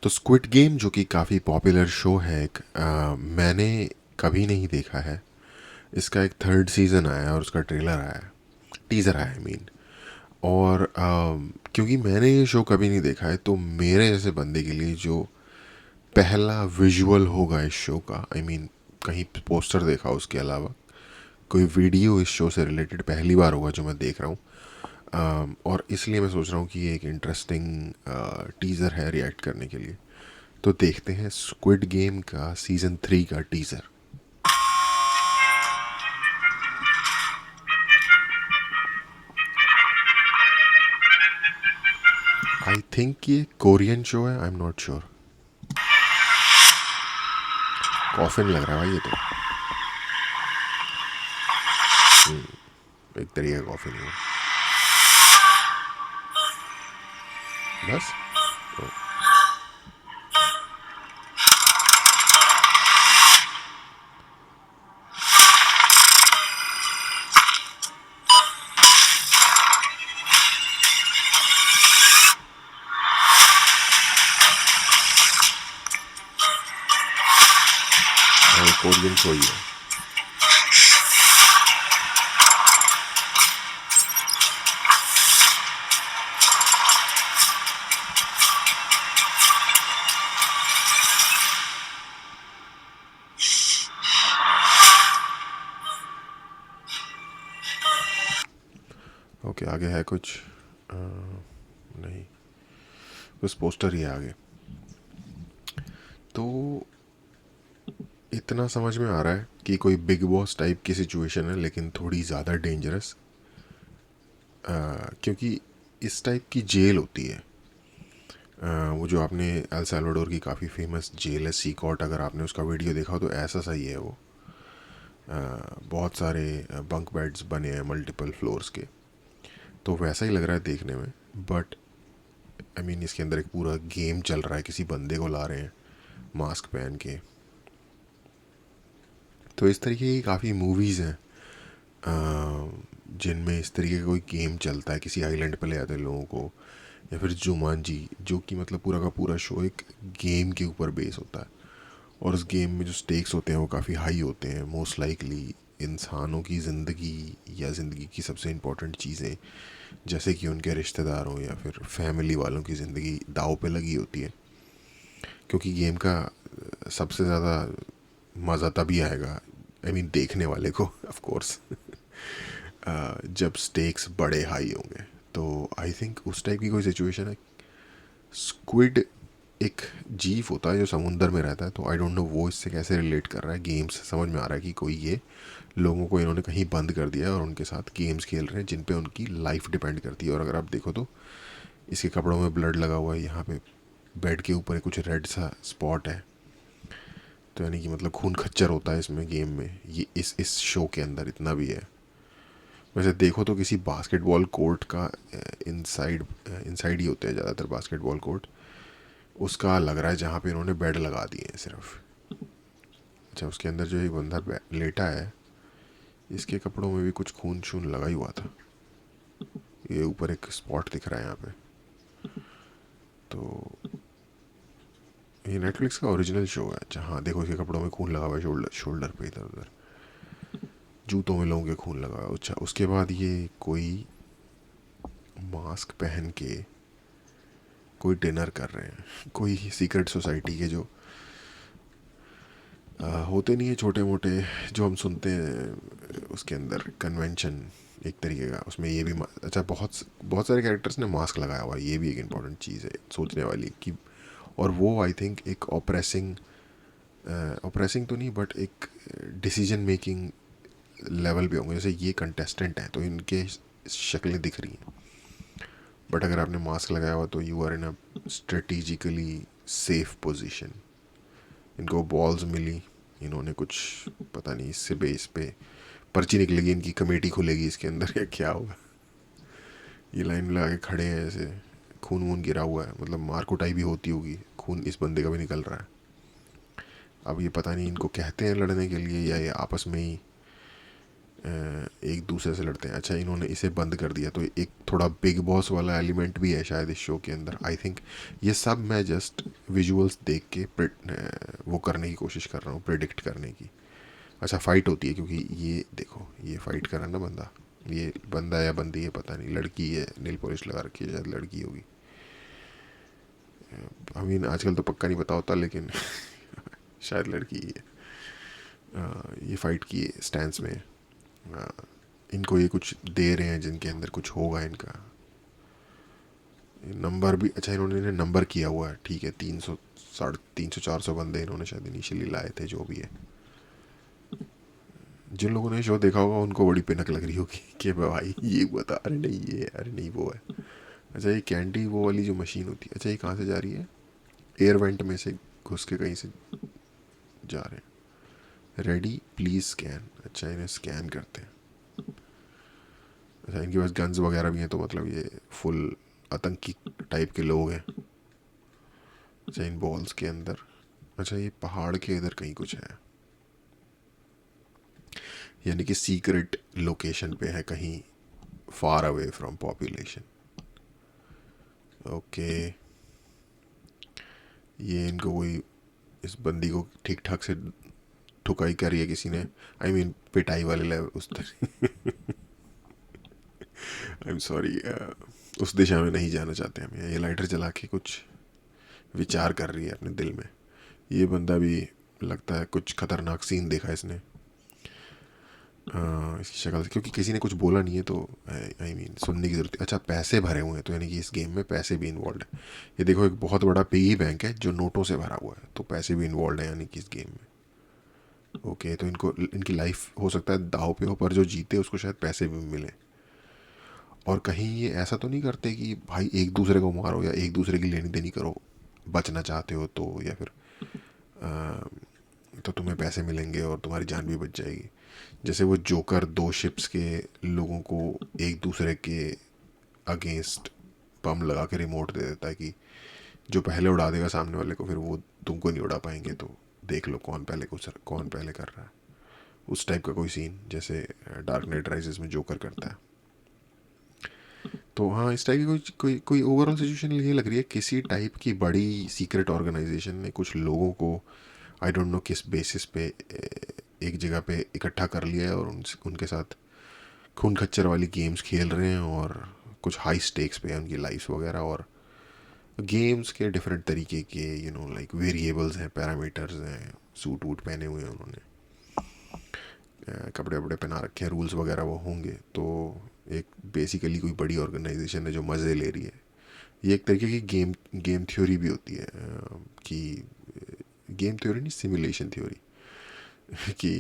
तो squid game जो कि काफ़ी पॉपुलर शो है एक मैंने कभी नहीं देखा है। इसका एक थर्ड सीज़न आया है और उसका ट्रेलर आया है, टीज़र आया आई मीन। और क्योंकि मैंने ये शो कभी नहीं देखा है तो मेरे जैसे बंदे के लिए जो पहला विजुअल होगा इस शो का आई मीन कहीं पोस्टर देखा उसके अलावा कोई वीडियो इस शो से रिलेटेड पहली बार होगा जो मैं देख रहा हूँ। और इसलिए मैं सोच रहा हूँ कि ये एक इंटरेस्टिंग टीज़र है रिएक्ट करने के लिए। तो देखते हैं स्क्विड गेम का सीज़न 3 का टीज़र। आई थिंक ये कोरियन शो है, I am not sure. Coffin लग रहा है भाई ये तो, एक तरीके का कॉफिन है बस। हाँ, कोरियन शो ही है। ओके आगे है कुछ नहीं, बस पोस्टर ही है आगे। तो इतना समझ में आ रहा है कि कोई बिग बॉस टाइप की सिचुएशन है लेकिन थोड़ी ज़्यादा डेंजरस, क्योंकि इस टाइप की जेल होती है। वो जो आपने एल साल्वाडोर की काफ़ी फेमस जेल है सी कॉट, अगर आपने उसका वीडियो देखा हो तो ऐसा सही है वो। बहुत सारे बंक बेड्स बने हैं मल्टीपल फ्लोर्स के, तो वैसा ही लग रहा है देखने में। बट आई मीन इसके अंदर एक पूरा गेम चल रहा है, किसी बंदे को ला रहे हैं मास्क पहन के। तो इस तरीके की काफ़ी मूवीज़ हैं जिनमें इस तरीके का कोई गेम चलता है, किसी आइलैंड पे ले आते हैं लोगों को। या फिर जुमानजी जो कि मतलब पूरा का पूरा शो एक गेम के ऊपर बेस होता है, और उस गेम में जो स्टेक्स होते हैं वो काफ़ी हाई होते हैं। मोस्ट लाइकली इंसानों की ज़िंदगी या ज़िंदगी की सबसे इम्पोर्टेंट चीज़ें जैसे कि उनके रिश्तेदारों या फिर फैमिली वालों की ज़िंदगी दाव पे लगी होती है। क्योंकि गेम का सबसे ज़्यादा मज़ा तभी आएगा आई मीन देखने वाले को ऑफ कोर्स जब स्टेक्स बड़े हाई होंगे। तो आई थिंक उस टाइप की कोई सिचुएशन है। स्क्विड एक जीव होता है जो समुंदर में रहता है, तो आई डोंट नो वो इससे कैसे रिलेट कर रहा है। गेम्स समझ में आ रहा है कि कोई ये लोगों को इन्होंने कहीं बंद कर दिया है और उनके साथ गेम्स खेल रहे हैं जिन पे उनकी लाइफ डिपेंड करती है। और अगर आप देखो तो इसके कपड़ों में ब्लड लगा हुआ है, यहाँ पे बेड के ऊपर कुछ रेड सा स्पॉट है। तो यानी कि मतलब खून खच्चर होता है इसमें गेम में, ये इस शो के अंदर इतना भी है। वैसे देखो तो किसी बास्केटबॉल कोर्ट का इनसाइड इनसाइड ही होते हैं ज़्यादातर बास्केटबॉल कोर्ट, उसका लग रहा है जहाँ पे इन्होंने बेड लगा दिए हैं सिर्फ। अच्छा उसके अंदर जो एक बंदा लेटा है इसके कपड़ों में भी कुछ खून शून लगा ही हुआ था। ये ऊपर एक स्पॉट दिख रहा है यहाँ पे। तो ये नेटफ्लिक्स का ओरिजिनल शो है जहाँ देखो इसके कपड़ों में खून लगा हुआ है, शोल्डर शोल्डर पे इधर उधर, जूतों में लोगों के खून लगा हुआ है। अच्छा उसके बाद ये कोई मास्क पहन के कोई डिनर कर रहे हैं, कोई सीक्रेट सोसाइटी के जो होते नहीं है छोटे मोटे जो हम सुनते हैं उसके अंदर कन्वेंशन एक तरीके का, उसमें ये भी अच्छा बहुत बहुत सारे कैरेक्टर्स ने मास्क लगाया हुआ है, ये भी एक इम्पॉर्टेंट चीज़ है सोचने वाली कि। और वो आई थिंक एक ऑपरेसिंग ऑपरेसिंग तो नहीं बट एक डिसीजन मेकिंग लेवल पे होंगे। जैसे ये कंटेस्टेंट हैं तो इनके शक्लें दिख रही हैं, बट अगर आपने मास्क लगाया हुआ तो you are in a strategically safe position. इनको बॉल्स मिली, इन्होंने कुछ पता नहीं इससे बेस पे पर्ची निकलेगी, इनकी कमेटी खुलेगी इसके अंदर या क्या होगा। ये लाइन लगा के खड़े हैं ऐसे, खून वून गिरा हुआ है, मतलब मार कुटाई भी होती होगी, खून इस बंदे का भी निकल रहा है। अब ये पता नहीं इनको कहते हैं लड़ने के लिए या ये आपस में ही एक दूसरे से लड़ते हैं। अच्छा, इन्होंने इसे बंद कर दिया, तो एक थोड़ा बिग बॉस वाला एलिमेंट भी है शायद इस शो के अंदर, आई थिंक। ये सब मैं जस्ट विजुअल्स देख के वो करने की कोशिश कर रहा हूँ, प्रिडिक्ट करने की। अच्छा, फाइट होती है, क्योंकि ये देखो, ये फाइट कर रहा है ना बंदा, ये बंदा या बंदी है पता नहीं, लड़की है, नील पॉलिश लगा रखी है, शायद लड़की होगी। आई मीन आजकल तो पक्का नहीं पता होता, लेकिन शायद लड़की ही है। ये फाइट की स्टैंस में इनको ये कुछ दे रहे हैं जिनके अंदर कुछ होगा इनका नंबर भी। अच्छा, इन्होंने नंबर किया हुआ है, ठीक है। 300, 350, 400 बंदे इन्होंने शायद इनिशियली लाए थे, जो भी है। जिन लोगों ने शो देखा होगा उनको बड़ी पिनक लग रही होगी कि भाई ये बता, अरे नहीं ये है, अरे नहीं वो है। अच्छा, ये कैंडी वो वाली जो मशीन होती है, अच्छा ये कहाँ से जा रही है? एयर वेंट में से घुस के कहीं से जा रहे हैं। Ready please scan. अच्छा, इन्हें स्कैन करते हैं। अच्छा, इनके पास गन्स वगैरह भी हैं, तो मतलब ये फुल आतंकी टाइप के लोग हैं। अच्छा, इन बॉल्स के अंदर, अच्छा ये पहाड़ के इधर कहीं कुछ है, यानी कि सीक्रेट लोकेशन पे है कहीं, far away from population. Okay, ये इनको कोई, इस बंदी को ठीक ठाक से ठुकाई करी है किसी ने, आई मीन पिटाई वाले लेवल उस तरह। आई एम सॉरी, उस दिशा में नहीं जाना चाहते हम। ये लाइटर जला के कुछ विचार कर रही है अपने दिल में। ये बंदा भी लगता है कुछ खतरनाक सीन देखा है इसने इसकी शक्ल से, क्योंकि किसी ने कुछ बोला नहीं है, तो आई मीन सुनने की ज़रूरत है। अच्छा, पैसे भरे हुए हैं, तो यानी कि इस गेम में पैसे भी इन्वॉल्व है। ये देखो, एक बहुत बड़ा पिगी बैंक है जो नोटों से भरा हुआ है, तो पैसे भी इन्वॉल्व है यानी कि इस गेम में। ओके, तो इनको, इनकी लाइफ हो सकता है दाव पे हो, पर जो जीते उसको शायद पैसे भी मिले। और कहीं ये ऐसा तो नहीं करते कि भाई एक दूसरे को मारो या एक दूसरे की लेनी देनी करो, बचना चाहते हो तो, या फिर तो तुम्हें पैसे मिलेंगे और तुम्हारी जान भी बच जाएगी। जैसे वो जोकर दो शिप्स के लोगों को एक दूसरे के अगेंस्ट बम लगा के रिमोट दे देता है कि जो पहले उड़ा देगा सामने वाले को, फिर वो तुमको नहीं उड़ा पाएंगे, तो देख लो कौन पहले कर रहा है। उस टाइप का कोई सीन जैसे डार्क नाइट राइजेस में जोकर करता है। तो हाँ, इस टाइप की कोई ओवरऑल सिचुएशन ये लग रही है, किसी टाइप की बड़ी सीक्रेट ऑर्गेनाइजेशन ने कुछ लोगों को, आई डोंट नो किस बेसिस पे, एक जगह पे इकट्ठा कर लिया है और उनके साथ खून खच्चर वाली गेम्स खेल रहे हैं, और कुछ हाई स्टेक्स पे है उनकी लाइफ्स वगैरह। और गेम्स के डिफरेंट तरीके के लाइक वेरिएबल्स हैं, पैरामीटर्स हैं, सूट वूट पहने हुए हैं उन्होंने, कपड़े वपड़े पहना रखे हैं, रूल्स वगैरह वो होंगे। तो एक बेसिकली कोई बड़ी ऑर्गेनाइजेशन है जो मज़े ले रही है। ये एक तरीके की गेम थ्योरी भी होती है, कि गेम थ्योरी नहीं, सिमुलेशन थ्योरी, कि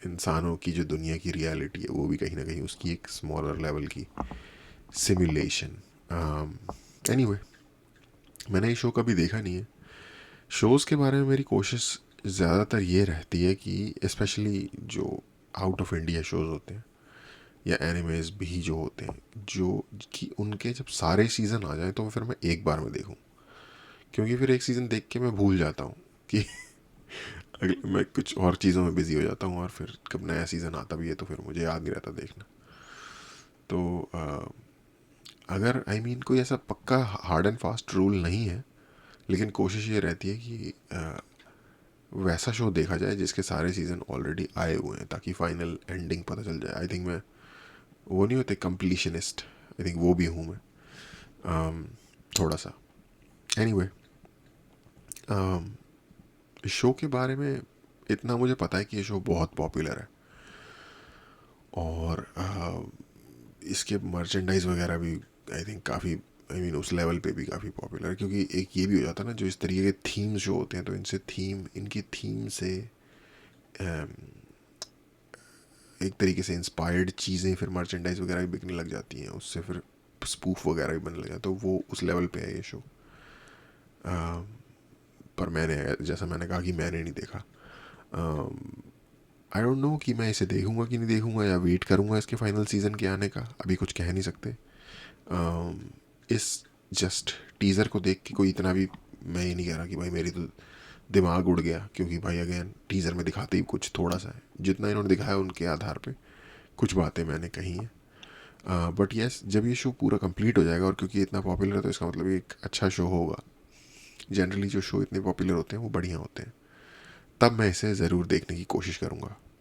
इंसानों की जो दुनिया की रियलिटी है वो भी कहीं ना कहीं उसकी एक स्मॉलर लेवल की सिमुलेशन। एनीवे, मैंने ये शो कभी देखा नहीं है। शोज़ के बारे में मेरी कोशिश ज़्यादातर ये रहती है कि स्पेशली जो आउट ऑफ इंडिया शोज़ होते हैं या एनिमेज भी जो होते हैं, जो कि उनके जब सारे सीज़न आ जाएं तो फिर मैं एक बार में देखूं, क्योंकि फिर एक सीज़न देख के मैं भूल जाता हूँ कि अगले मैं कुछ और चीज़ों में बिज़ी हो जाता हूँ, और फिर कब नया सीज़न आता भी है तो फिर मुझे याद नहीं रहता देखना। तो अगर आई मीन कोई ऐसा पक्का हार्ड एंड फास्ट रूल नहीं है, लेकिन कोशिश ये रहती है कि वैसा शो देखा जाए जिसके सारे सीज़न ऑलरेडी आए हुए हैं, ताकि फाइनल एंडिंग पता चल जाए। आई थिंक मैं वो नहीं होते कंप्लीशनिस्ट, आई थिंक वो भी हूँ मैं, थोड़ा सा। एनीवे, इस शो के बारे में इतना मुझे पता है कि ये शो बहुत पॉपुलर है, और इसके मर्चेंडाइज वगैरह भी आई थिंक काफ़ी, आई मीन उस लेवल पे भी काफ़ी पॉपुलर है। क्योंकि एक ये भी हो जाता है ना, जो इस तरीके के थीम शो होते हैं, तो इनकी थीम से एक तरीके से इंस्पायर्ड चीज़ें फिर मर्चेंडाइज वगैरह भी बिकने लग जाती हैं, उससे फिर स्पूफ वगैरह भी बनने लग जाता है, तो वो उस लेवल पे है ये शो। पर मैंने, जैसा मैंने कहा कि मैंने नहीं देखा, आई डोंट नो कि मैं इसे देखूंगा कि नहीं देखूंगा, या वेट करूंगा इसके फाइनल सीज़न के आने का, अभी कुछ कह नहीं सकते। इस जस्ट टीज़र को देख के कोई इतना भी, मैं ये नहीं कह रहा कि भाई मेरी तो दिमाग उड़ गया, क्योंकि भाई अगेन टीज़र में दिखाते ही कुछ थोड़ा सा है, जितना इन्होंने दिखाया उनके आधार पे कुछ बातें मैंने कही हैं। बट यस, जब ये शो पूरा कंप्लीट हो जाएगा, और क्योंकि ये इतना पॉपुलर है तो इसका मतलब ये एक अच्छा शो होगा। जनरली जो शो इतने पॉपुलर होते हैं वो बढ़िया होते हैं। तब मैं इसे ज़रूर देखने की कोशिश करूँगा।